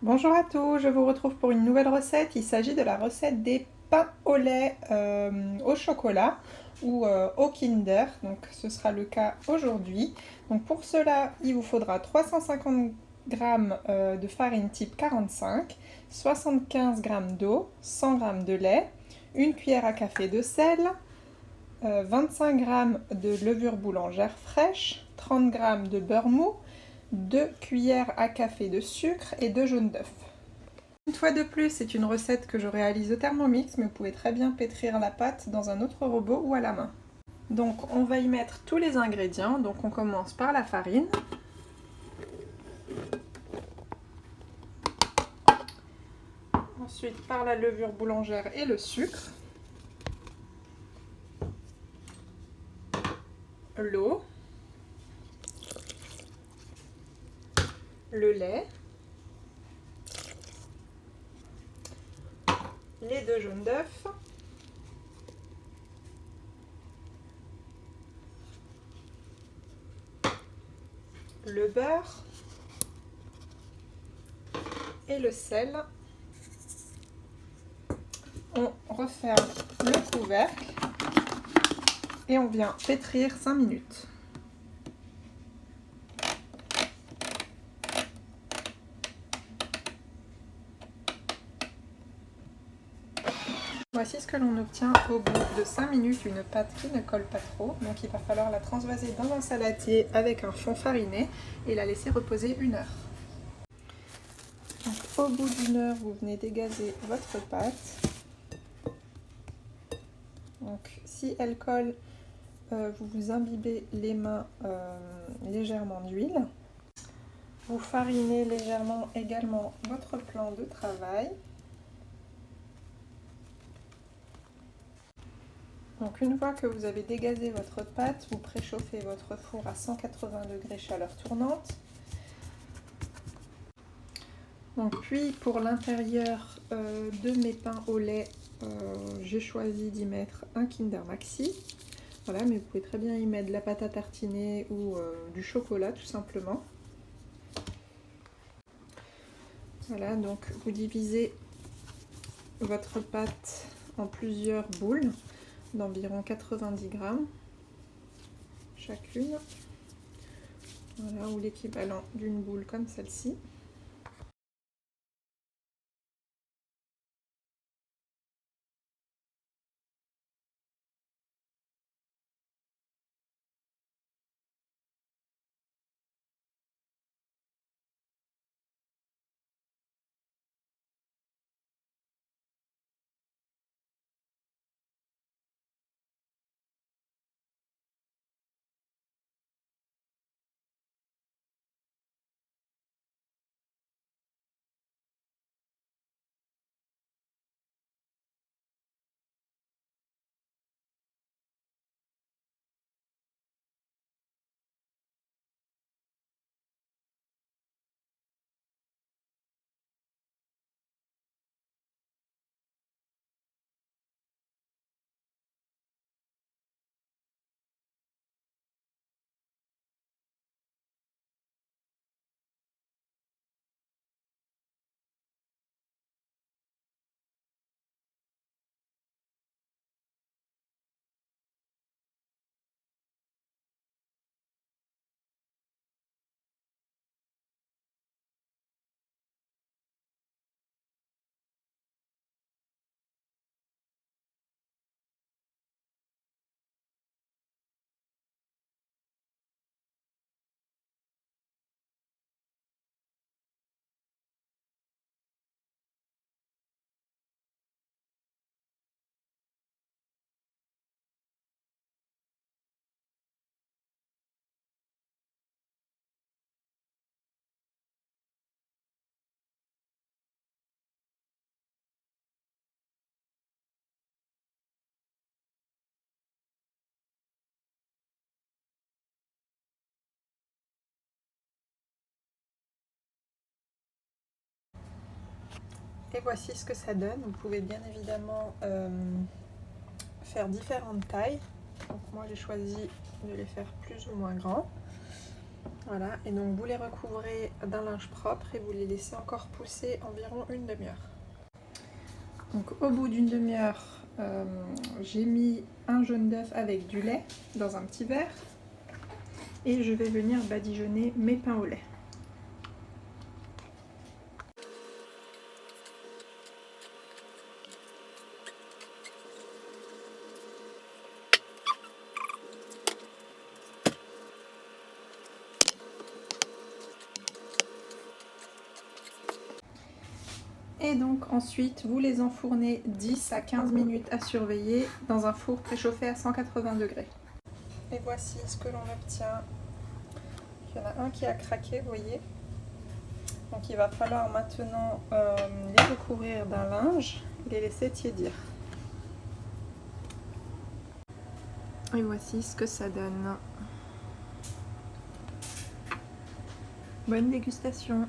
Bonjour à tous, je vous retrouve pour une nouvelle recette. Il s'agit de la recette des pains au lait au chocolat ou au Kinder. Donc ce sera le cas aujourd'hui. Donc pour cela, il vous faudra 350 g de farine type 45, 75 g d'eau, 100 g de lait, une cuillère à café de sel, 25 g de levure boulangère fraîche, 30 g de beurre mou, 2 cuillères à café de sucre et 2 jaunes d'œufs. Une fois de plus, c'est une recette que je réalise au Thermomix, mais vous pouvez très bien pétrir la pâte dans un autre robot ou à la main. Donc on va y mettre tous les ingrédients. Donc on commence par la farine. Ensuite par la levure boulangère et le sucre. L'eau. Le lait. Les 2 jaunes d'œufs. Le beurre. Et le sel. On referme le couvercle et on vient pétrir 5 minutes. Voici ce que l'on obtient au bout de 5 minutes, une pâte qui ne colle pas trop. Donc il va falloir la transvaser dans un saladier avec un fond fariné et la laisser reposer 1 heure. Donc, au bout d'1 heure, vous venez dégazer votre pâte. Donc si elle colle, vous vous imbibez les mains légèrement d'huile. Vous farinez légèrement également votre plan de travail. Donc une fois que vous avez dégazé votre pâte, vous préchauffez votre four à 180 degrés chaleur tournante. Donc, puis pour l'intérieur de mes pains au lait, j'ai choisi d'y mettre un Kinder Maxi. Voilà, mais vous pouvez très bien y mettre de la pâte à tartiner ou du chocolat tout simplement. Voilà, donc vous divisez votre pâte en plusieurs boules d'environ 90 g chacune. Voilà, ou l'équivalent d'une boule comme celle-ci. Et voici ce que ça donne. Vous pouvez bien évidemment faire différentes tailles. Donc moi j'ai choisi de les faire plus ou moins grands. Voilà, et donc vous les recouvrez d'un linge propre et vous les laissez encore pousser environ une demi-heure. Donc au bout d'une demi-heure, j'ai mis un jaune d'œuf avec du lait dans un petit verre et je vais venir badigeonner mes pains au lait. Et donc ensuite, vous les enfournez 10 à 15 minutes à surveiller dans un four préchauffé à 180 degrés. Et voici ce que l'on obtient. Il y en a un qui a craqué, vous voyez. Donc il va falloir maintenant les recouvrir d'un linge et les laisser tiédir. Et voici ce que ça donne. Bonne dégustation!